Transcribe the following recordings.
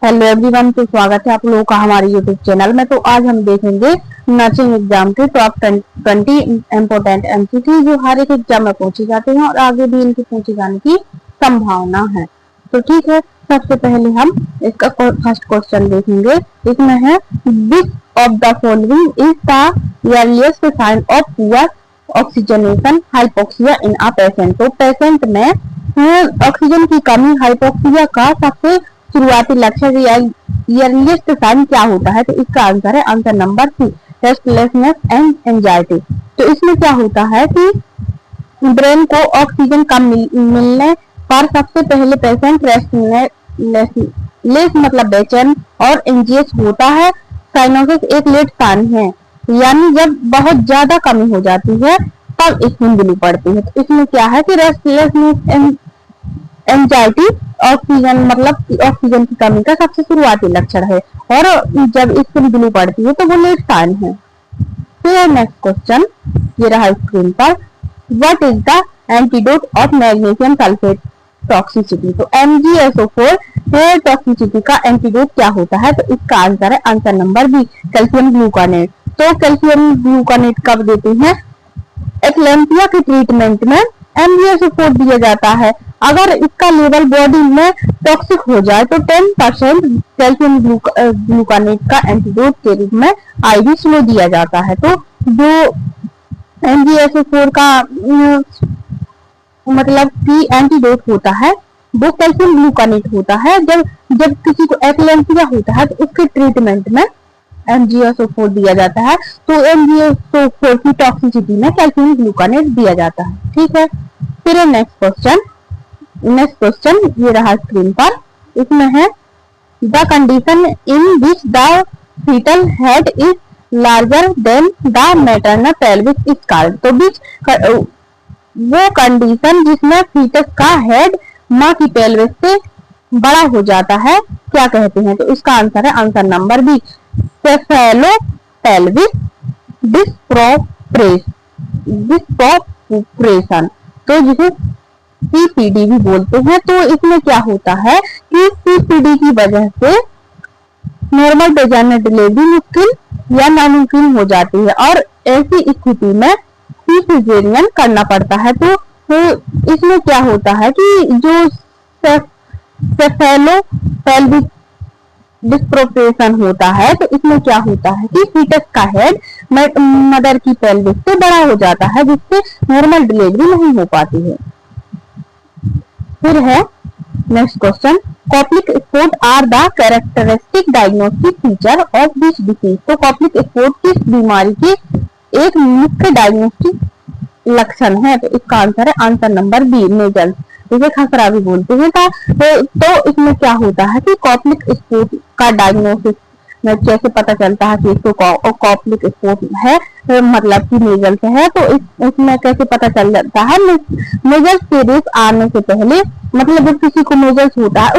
Hello everyone, तो स्वागत है आप लोगों का हमारे यूट्यूब चैनल में। तो आज हम देखेंगे नर्सिंग एग्जाम के टॉप 20 इम्पोर्टेंट एमसीक्यू जो हर एक एग्जाम में पूछे जाते हैं और आगे भी इनके पूछे जाने की संभावना है। तो ठीक है, सबसे पहले हम इसका फर्स्ट क्वेश्चन देखेंगे। इसमें है which of the following is the earliest sign of poor oxygenation hypoxia in a patient. तो पेशेंट में ऑक्सीजन की कमी हाइपोक्सिया का सबसे शुरुआती लक्षण अर्लीस्ट साइन क्या होता है? तो इसका आंसर है answer number C, restlessness and anxiety. तो इसमें क्या होता है कि ब्रेन को ऑक्सीजन कम मिलने पर सबसे पहले पेशेंट रेस्टलेस मतलब बेचैन और एंजियस होता है। साइनोसिस एक लेट साइन है, यानी जब बहुत ज्यादा कमी हो जाती है तब इसमें बिली पड़ती है। तो इसमें क्या है कि रेस्टलेसनेस एंजाइटी ऑक्सीजन मतलब ऑक्सीजन की कमी का सबसे शुरुआती लक्षण है और जब इसमें ब्लू पड़ती है तो वो लेट साइन है। फिर नेक्स्ट क्वेश्चन ये रहा स्क्रीन पर, what is the antidote of magnesium sulphate toxicity. तो MgSO4 टॉक्सिसिटी का एंटीडोट क्या होता है? तो इसका आंसर है आंसर नंबर बी, कैल्शियम ग्लूकानेट। तो कैल्शियम ग्लूकानेट कब देते हैं? एक्लेम्पिया के ट्रीटमेंट में MgSO4 दिया जाता है। अगर इसका लेवल बॉडी में टॉक्सिक हो जाए तो 10% कैल्शियम ग्लूकानेट का एंटीडोट के रूप में IV स्लो दिया जाता है। तो जो MgSO4 का मतलब कि एंटीडोट होता है वो कैल्शियम ग्लूकानेट होता है। जब किसी को एक्लेम्पिया होता है तो उसके ट्रीटमेंट में MgSO4 दिया जाता है। तो MgSO4 की टॉक्सिसिटी में कैल्शियम ग्लूकानेट दिया जाता है। ठीक है, फिर नेक्स्ट क्वेश्चन ये रहा स्क्रीन पर। इसमें है the condition in which the fetal head is larger than the maternal pelvis is called. तो बीच वो कंडीशन जिसमें फीटस का हेड माँ की पेल्विस से बड़ा हो जाता है क्या कहते हैं? तो इसका आंसर है आंसर नंबर बी, सेफेलोपेल्विक डिस्प्रोपोर्शन, तो जिसे CPD भी बोलते हैं। तो इसमें क्या होता है कि CPD की वजह से नॉर्मल वेजाइनल डिलीवरी मुश्किल या नामुमकिन हो जाती है और ऐसी स्थिति में सिजेरियन करना पड़ता है। तो इसमें क्या होता है कि जो सेफेलोपेल्विक डिस्प्रोपोर्शन होता है तो इसमें क्या होता है कि फीटस का हेड मदर की पेल्विस से बड़ा हो जाता है जिससे नॉर्मल डिलीवरी नहीं हो पाती है। फिर है next question, Koplik spot are the characteristic diagnostic feature of this disease. तो कॉप्लिक स्पॉट किस बीमारी की एक मुख्य डायग्नोस्टिक लक्षण है? तो इसका आंसर है आंसर नंबर बी, मेजल्स, जिसे खसरा भी बोलते हैं। तो इसमें क्या होता है कि कॉप्लिक स्पॉट का डायग्नोसिस में कैसे पता चलता है कि इसको कॉप्लिक स्पॉट है मतलब कि मेजल्स है। तो इसमें कैसे पता चल जाता है? मेजल्स के रेस आने से पहले मतलब जब किसी को मेजल्स होता है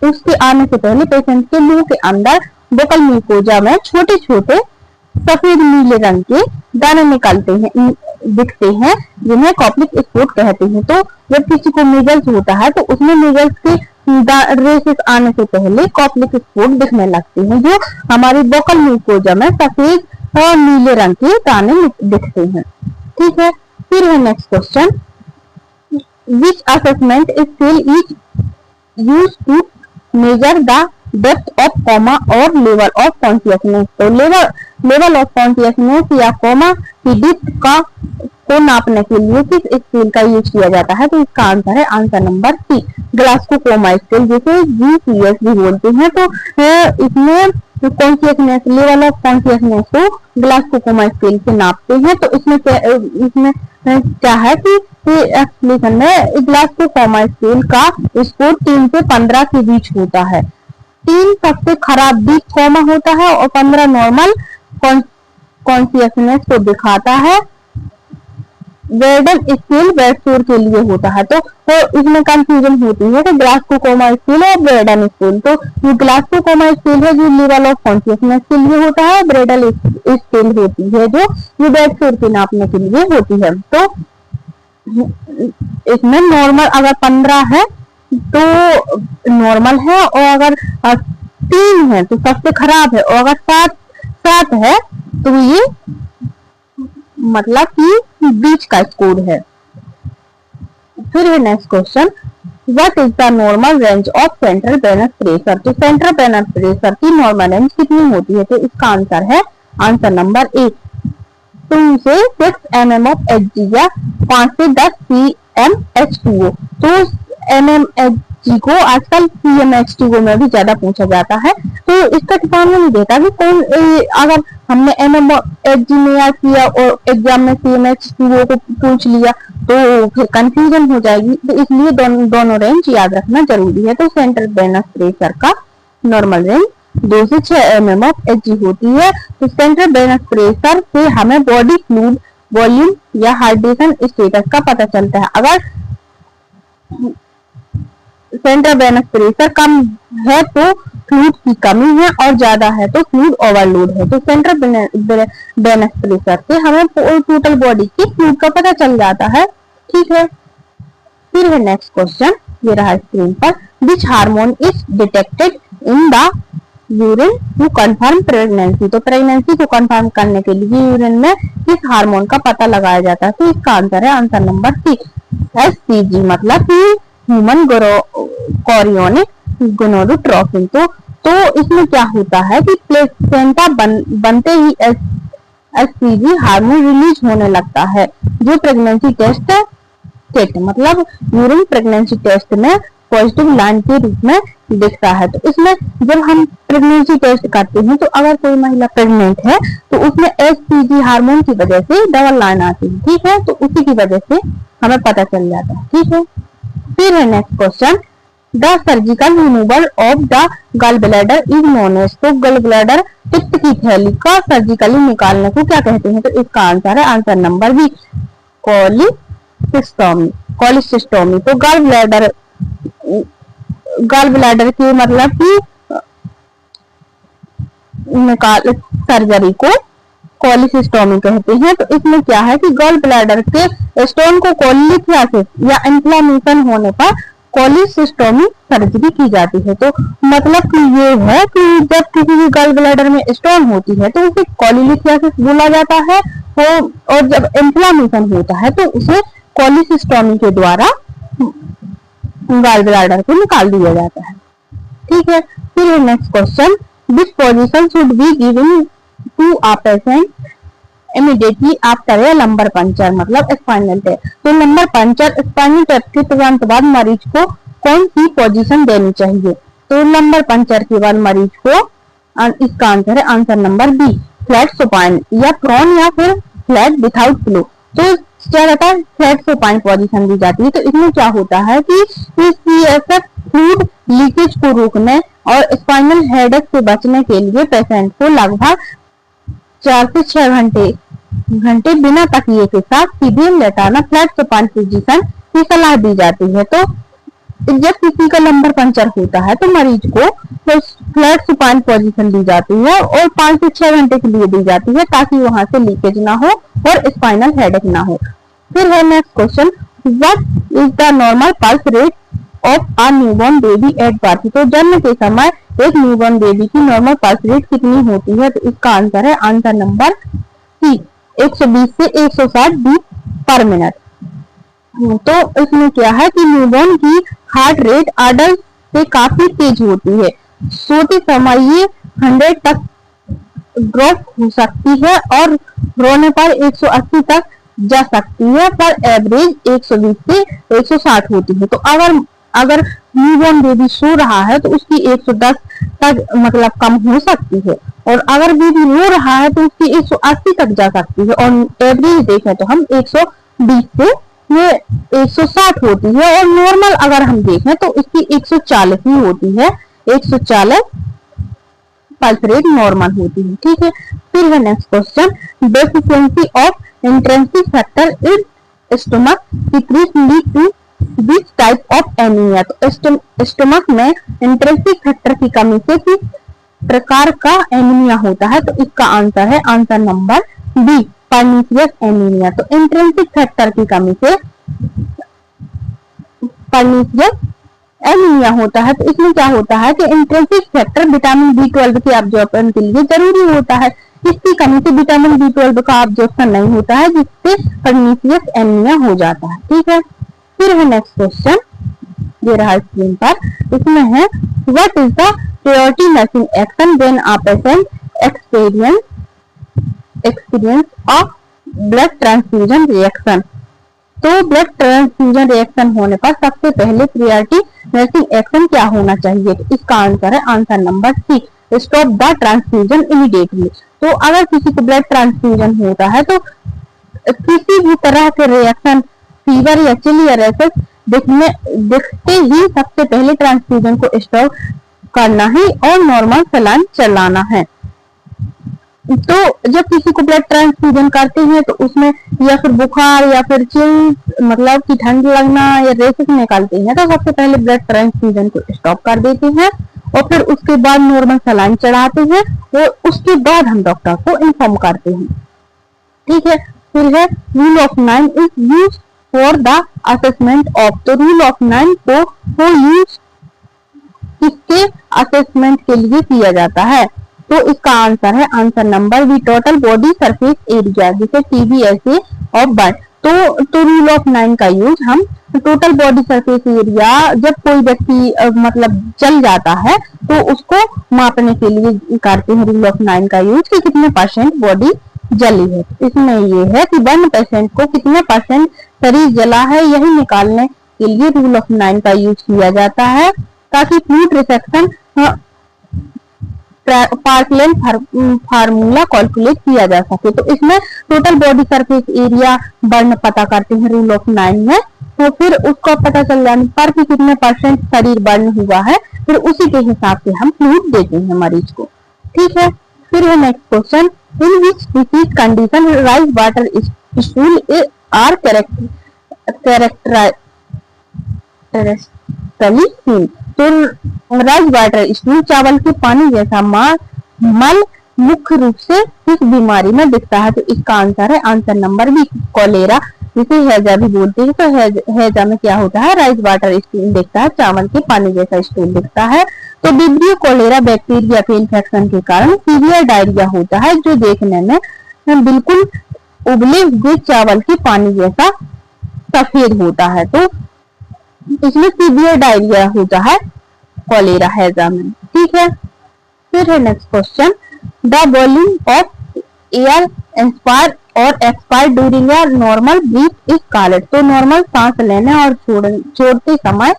उसके आने से पहले पेशेंट के मुंह के अंदर बोकल म्यूकोजा में छोटे छोटे सफेद नीले रंग के दाने दिखते हैं जिन्हें कॉप्लिक स्पॉट कहते हैं। तो जब किसी को मेजल्स होता है तो उसमें मेजल्स के रेसेस आने से पहले कॉप्लिक स्पॉट दिखने लगते हैं जो हमारी बोकल म्यूकोजा में सफेद और नीले रंग के दाने दिखते हैं। ठीक है, फिर है next question, which assessment scale is used to measure the depth of coma और लेवल ऑफ कॉन्शियसनेस। तो लेवल ऑफ कॉन्शियसनेस या कोमा की डेप्थ को नापने के लिए किस स्केल का यूज किया जाता है? तो इसका आंसर है आंसर नंबर सी, ग्लासको कोमा स्केल, जिसे GPS भी बोलते हैं। तो इसमें कॉन्शियसनेस लेवल ऑफ कॉन्शियसनेस को ग्लासको कोमा स्केल से नापते हैं। तो इसमें क्या है कि एक्सप्लेनेशन में ग्लासको कोमा स्केल का स्कोर 3 से 15 के बीच होता है। 3 सबसे खराब वीक कोमा होता है और 15 नॉर्मल कॉन्शियसनेस को दिखाता है। वेर्डन स्केल वेटशोर के लिए होता है। तो इसमें कंफ्यूजन होती है कि ग्लासको कोमा स्केल और वेर्डन स्केल। तो ये ग्लासको कोमा स्केल है जो लेवल ऑफ कॉन्शियसनेस के लिए होता है, वेर्डन स्केल होती है जो ये वेटशोर के नापने के लिए होती है। तो इसमें नॉर्मल अगर 15 है तो नॉर्मल है और अगर 3 है तो सबसे खराब है, और अगर 7 है तो ये मतलब कि बीच का स्कोर है। फिर है next question, what is the normal range of central venous pressure. तो सेंट्रल वेनस प्रेशर की नॉर्मल रेंज कितनी होती है? तो इसका आंसर है आंसर नंबर 8, 2 से 6 mm ऑफ Hg या 5 से 10 cm H2O। तो mmHg को आजकल cmH2O में भी ज्यादा पूछा जाता है, तो इसका ठिकाना नहीं देता कि कौन अगर हमने mmHg में याद किया और एग्जाम में cmH2O को पूछ लिया तो फिर कंफ्यूजन हो जाएगी, तो इसलिए दोनों रेंज याद रखना जरूरी है। तो सेंट्रल वेनस प्रेशर का नॉर्मल रेंज 2 से 6 mm ऑफ Hg होती है। तो सेंट्रल वेनस प्रेशर से हमें बॉडी फ्लूइड वॉल्यूम या हाइड्रेशन स्टेटस का पता चलता है। अगर सेंट्रल वेनस प्रेशर कम है तो फ्लूइड की कमी है, और ज्यादा है तो फ्लूइड ओवरलोड है। तो सेंट्रल वेनस प्रेशर से हमें टोटल बॉडी की फ्लूइड का पता चल जाता है। ठीक है, फिर है नेक्स्ट क्वेश्चन, ये रहा स्क्रीन पर, which hormone is detected in the urine to confirm pregnancy. तो प्रेगनेंसी को कंफर्म करने के लिए यूरिन में किस हार्मोन का पता लगाया जाता है? तो इसका आंसर है आंसर नंबर 6, HCG, मतलब कि ह्यूमन कोरियोनिक गोनाडोट्रोपिन। तो इसमें क्या होता है कि प्लेसेंटा बनते ही HCG हार्मोन रिलीज होने लगता है, जो प्रेगनेंसी टेस्ट मतलब यूरिन प्रेगनेंसी टेस्ट में पॉजिटिव लाइन के रूप में दिखता है। तो इसमें जब हम प्रेगनेंसी टेस्ट करते हैं तो अगर कोई महिला प्रेग्नेंट है तो उसमें HCG हार्मोन की वजह से डबल लाइन आती है। ठीक है, तो उसी की वजह से हमें पता चल जाता है। ठीक है, फिर है next question, the surgical removal of the gall bladder is known as. तो गल ब्लैडर पित्त की थैली का सर्जिकली निकालने को क्या कहते हैं? तो इसका आंसर है आंसर नंबर बी, कोलिसिस्टोमी। तो गल ब्लैडर की मतलब कि निकाल सर्जरी को कोलिसिस्टोमी कहते हैं। तो इसमें क्या है कि गल ब्लैडर के स्टोन को कोलिथियासिस या इन्फ्लेमेशन होने पर कोलिसिस्टोमी सर्जरी की जाती है। तो मतलब कि ये है कि जब किसी भी गल ब्लैडर में स्टोन होती है तो उसे कोलिथियासिस बोला जाता है, और जब इन्फ्लेमेशन होता है तो उसे कोलिसिस्टोमी के द्वारा गल ब्लैडर को निकाल दिया जाता है। ठीक है, फिर next question, which position should be given to a patient immediately after a lumbar puncture, मतलब स्पाइनल टैप। तो लंबर पंचर स्पाइनल टैप के तुरंत बाद मरीज को कौन सी पोजीशन देनी चाहिए? तो लंबर पंचर के बाद मरीज को इसका आंसर है answer number B, flat supine या प्रोन या फिर फ्लैट विथआउट फ्लो। तो ज्यादातर फ्लैट सुपाइन पोजीशन दी जाती है। तो इसमें क्या होता है कि फ्लूइड लीकेज को रोकने और स्पाइनल हेडेक से बचने के लिए पेशेंट को लगभग 4 से 6 घंटे बिना तकिए के साथ सीधे लेटाना फ्लैट सुपाइन पोजीशन की सलाह दी जाती है। तो जब किसी का लंबर पंचर होता है तो मरीज को फ्लैट सुपाइन पोजीशन दी जाती है और 5 से 6 घंटे के लिए दी जाती है, ताकि वहां से लीकेज ना हो और स्पाइनल हेडेक ना हो। फिर है next question, what is the normal pulse rate of a newborn baby at birth. तो जन्म के समय एक न्यूबॉर्न बेबी की नॉर्मल पल्स रेट कितनी होती है? तो इसका आंसर है आंसर नंबर सी, 120 से 160 बीट पर मिनट। तो इसमें क्या है कि न्यूबॉर्न की हार्ट रेट अडल्ट से काफी तेज होती है, सोते समय ये 100 तक ड्रॉप हो सकती है और रोने पर 180 तक जा सकती है, पर एवरेज 120 से 160 होती है। तो अगर न्यूबॉर्न बेबी सो रहा है तो उसकी 110 तक मतलब कम हो सकती है, और अगर बेबी रो रहा है तो उसकी 180 तक जा सकती है, और एवरेज देखें तो हम 120 से ये 160 होती है, और नॉर्मल अगर हम देखें तो इसकी 140 ही होती है, 140 पल्स रेट नॉर्मल होती है। ठीक है, फिर है next question, deficiency of intrinsic factor in stomach decrease lead to which type of anaemia. तो स्टमक में इंट्रिंसिक फैक्टर की कमी से किस प्रकार का एनीमिया होता है? तो इसका आंसर है answer number B, pernicious anaemia. तो इंट्रिंसिक फैक्टर की कमी से पर्नीशियस एनीमिया होता है तो इसमें क्या होता है कि इंट्रिंसिक फैक्टर विटामिन B12 के एब्जॉर्प्शन के लिए जरूरी होता है। इसकी कमी से विटामिन B12 का एब्जॉर्प्शन नहीं होता है, जिससे पर्नीशियस एनीमिया हो जाता है। ठीक है, फिर है नेक्स्ट क्वेश्चन, ये रहा स्क्रीन पर। इसमें है what is the priority nursing action when a patient experience of blood transfusion reaction. तो ब्लड ट्रांसफ्यूजन रिएक्शन होने पर सबसे पहले प्रायोरिटी नर्सिंग एक्शन क्या होना चाहिए? तो इसका आंसर है answer number C, stop the transfusion immediately. तो अगर किसी को ब्लड ट्रांसफ्यूजन होता है तो किसी भी तरह के रिएक्शन, फीवर या चिल या रैशेस दिखते ही सबसे पहले ट्रांसफ्यूजन को स्टॉप करना है और नॉर्मल सलाइन चलाना है। तो जब किसी को ब्लड ट्रांसफ्यूजन करते हैं तो उसमें या फिर बुखार या फिर चिल, मतलब कि ठंड लगना या रेसेस निकालते हैं, तो सबसे पहले ब्लड ट्रांसफ्यूजन को स्टॉप कर देते हैं और फिर उसके बाद नॉर्मल सलाइन चढ़ाते हैं और उसके बाद हम डॉक्टर को इन्फॉर्म करते हैं। ठीक है, फिर है rule of 9 is use for the assessment of. तो रूल ऑफ 9 को यूज किसके असेसमेंट के लिए किया जाता है? तो इसका आंसर है answer number B, total body surface area, जिसे TBSA ऑफ बर्ड। तो रूल ऑफ 9 का यूज हम टोटल बॉडी सरफेस एरिया, जब कोई व्यक्ति मतलब जल जाता है तो उसको मापने के लिए करते हैं रूल ऑफ 9 का यूज कि कितने % बॉडी जली है। इसमें ये है कि 1% को कितने % शरीर जला है, यही निकालने के लिए रूल ऑफ 9 का यूज किया जाता है, ताकि फ्लूइड रिसेक्शन पार्कलेन फार्मूला कैलकुलेट किया जा सके। तो इसमें total body surface area burn पता करते हैं रूल ऑफ 9 में, तो फिर उसको पता चल जाने पर कि कितने % शरीर बर्न हुआ है, फिर उसी के हिसाब से हम फ्लूइड देते हैं मरीज को। ठीक है, फिर है next question, in which disease condition rice water stool are characteristically seen. तो राइस वाटर स्टूल, चावल के पानी जैसा मल मुख्य रूप से किस बीमारी में दिखता है? तो इसका आंसर है आंसर नंबर बी, कोलेरा, जिसे हैजा भी बोलते हैं। तो हैजा में क्या होता है? राइस वाटर स्टूल दिखता है, चावल के पानी जैसा स्टूल दिखता है। तो विब्रियो कोलेरा बैक्टीरिया के इन्फेक्शन के कारण सीवियर डायरिया होता है, जो देखने में बिल्कुल उबले हुए चावल के पानी जैसा सफेद होता है। तो इसमें सीवियर डायरिया होता है कोलेरा हैजा में। ठीक है, फिर है next question, the volume of air inspire और expire during a normal breath is called. तो नॉर्मल सांस लेने और छोड़ते समय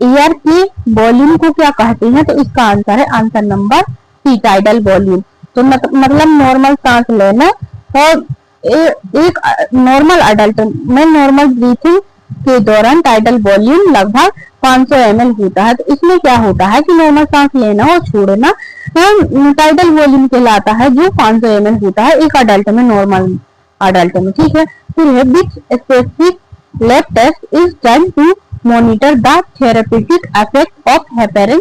एयर के वॉल्यूम को क्या कहते हैं? तो इसका आंसर है answer number C, tidal volume. तो मतलब नॉर्मल सांस लेना और एक नॉर्मल अडल्ट में नॉर्मल ब्रीथिंग के दौरान टाइडल वॉल्यूम लगभग 500 ml होता है। तो इसमें क्या होता है कि नॉर्मल सांस लेना और छोड़ना टाइडल वॉल्यूम कहलाता है, जो 500 ml होता है एक अडल्ट में, नॉर्मल अडल्ट में। ठीक है, फिर है which specific lab test is done to monitor the therapeutic effect of heparin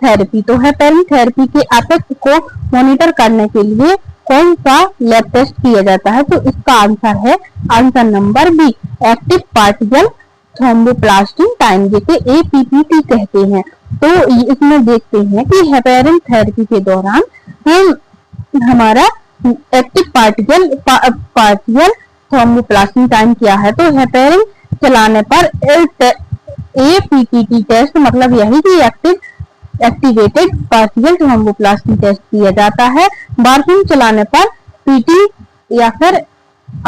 therapy. तो हेपेरिन थेरेपी के इफेक्ट को मॉनिटर करने के लिए कौन सा लैब टेस्ट किया जाता है? तो इसका आंसर है answer number B, active particle thromboplastin time, जिसे APPT कहते हैं। तो इसमें देखते हैं कि हेपेरिन थेरेपी के दौरान हमारा एक्टिव पार्टिकल थ्रोम्बोप्लास्टिन टाइम क्या है? तो हेपेरिन चलाने पर APPT टेस्ट, मतलब यही कि एक्टिवेटेड पार्टिकल थ्रोम्बोप्लास्टिन टेस्ट किया जाता है। वारफिन चलाने पर PT या फिर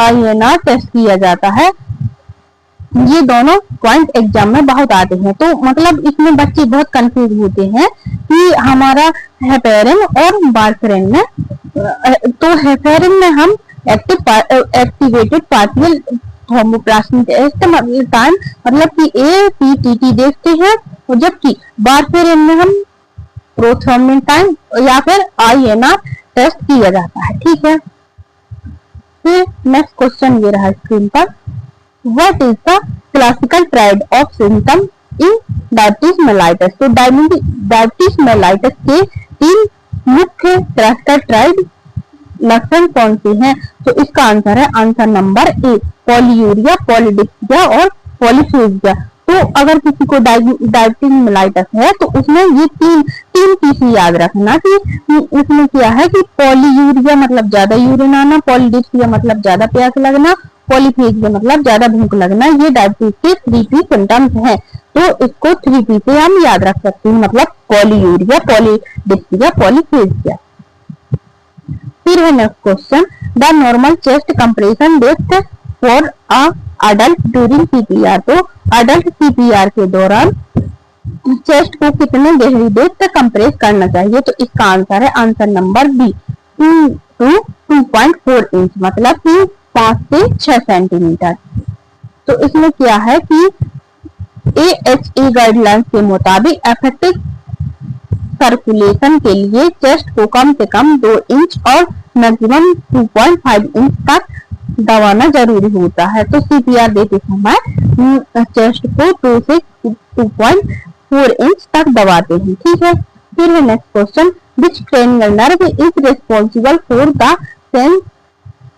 INR टेस्ट किया जाता है। ये दोनों पॉइंट एग्जाम में बहुत आते हैं, तो मतलब इसमें बच्चे बहुत कंफ्यूज होते हैं कि हमारा हेपेरिन और वारफिन में, तो हेपेरिन में हम activated particle thromboplastin test time मतलब कि APTT देखते हैं, जबकि वारफिन में हम प्रोथ्रोम्बिन टाइम या फिर INR टेस्ट किया जाता है। ठीक है, फिर नेक्स्ट क्वेश्चन ये रहा स्क्रीन पर, what is the classical triad of symptom in diabetes mellitus. तो डायबिटीज मेलाइटस के 3 मुख्य क्लासिकल ट्रायड लक्षण कौन से हैं? तो इसका आंसर है answer number A, polyuria, polydipsia और पॉलीफेजिया। तो अगर किसी को डायबिटीज है तो उसमें ये तीन तीन चीजें याद रखना कि इसमें क्या है कि पॉलीयूरिया मतलब ज्यादा यूरिन आना, पॉलीडिप्सिया मतलब ज्यादा प्यास लगना, पॉलीफेजिया मतलब ज्यादा भूख लगना, ये डायबिटीज के 3P सिम्टम्स हैं। तो इसको 3P से हम याद रख सकते हैं, मतलब पॉलीयूरिया, पॉलीडिप्सिया, पॉलीफेजिया। फिर है next question, the normal chest compression depth for a adult during CPR। तो अडल्ट CPR के दौरान चेस्ट को कितने गहरी डेप्थ तक कंप्रेस करना चाहिए? तो इसका आंसर है answer number B, 2 to 2.4 inch, मतलब कि 5 से 6 सेंटीमीटर। तो इसमें क्या है कि AHA गाइडलाइंस के मुताबिक इफेक्टिव सर्कुलेशन के लिए चेस्ट को कम से कम 2 इंच और मैक्सिमम 2.5 इंच तक दबाना जरूरी होता है। तो CPR देते समय चेस्ट को 2 से 2.4 इंच तक दबाते हैं, ठीक है। फिर है next question, which cranial nerve is responsible for the sense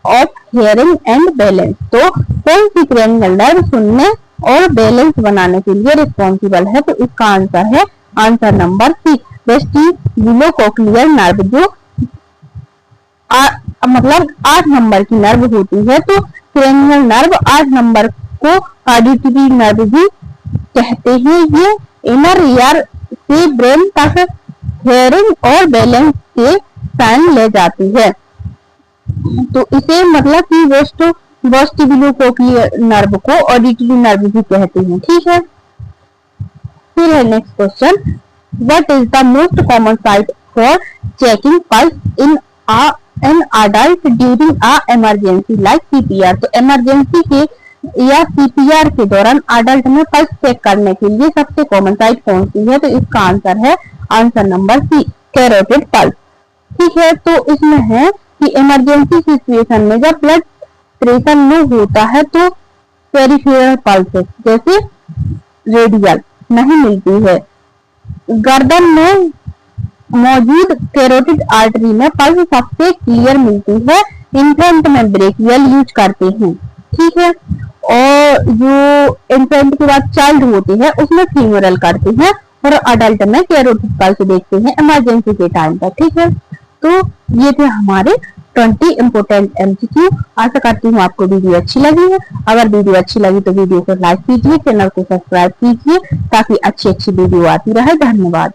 of hearing and balance. तो कौन सी क्रेनियल नर्व सुनने और बैलेंस बनाने के लिए रिस्पॉन्सिबल है? तो इसका आंसर है answer number C, vestibulocochlear nerve, जो मतलब 8 नंबर की नर्व होती है। तो क्रेनियल नर्व 8 नंबर को ऑडिटरी नर्व भी कहते हैं। ये इनर ईयर से ब्रेन तक हियरिंग और बैलेंस के साइन ले जाती है। तो इसे मतलब कि वेस्टिबुलोकोक्लियर नर्व को ऑडिटरी नर्व भी कहते हैं, ठीक है। फिर है next question, what is the most common site for checking pulse in an adult during a emergency like CPR। तो इमरजेंसी के या CPR के दौरान अडल्ट में पल्स चेक करने के लिए सबसे कॉमन साइट कौन सी है? तो इसका आंसर है answer number C, carotid pulse, ठीक है। तो इसमें है कि इमरजेंसी सिचुएशन में जब ब्लड प्रेशर लो होता है तो पेरिफेरल पल्स जैसे रेडियल नहीं मिलती है। गर्दन में मौजूद कैरोटिड आर्टरी में पल्स सबसे क्लियर मिलती है। इन्फेंट में ब्रेकियल यूज करते हैं, ठीक है। और जो इन्फेंट के बाद चाइल्ड होते हैं उसमें फीमोरल करते हैं और अडल्ट में कैरोटिड पल्स देखते हैं इमरजेंसी के टाइम पर, ठीक है। तो ये थे हमारे 20 इंपोर्टेंट MCQ। आशा करती हूँ आपको वीडियो अच्छी लगी है। अगर वीडियो अच्छी लगी तो वीडियो को लाइक कीजिए, चैनल को सब्सक्राइब कीजिए ताकि अच्छी अच्छी वीडियो आती रहे। धन्यवाद।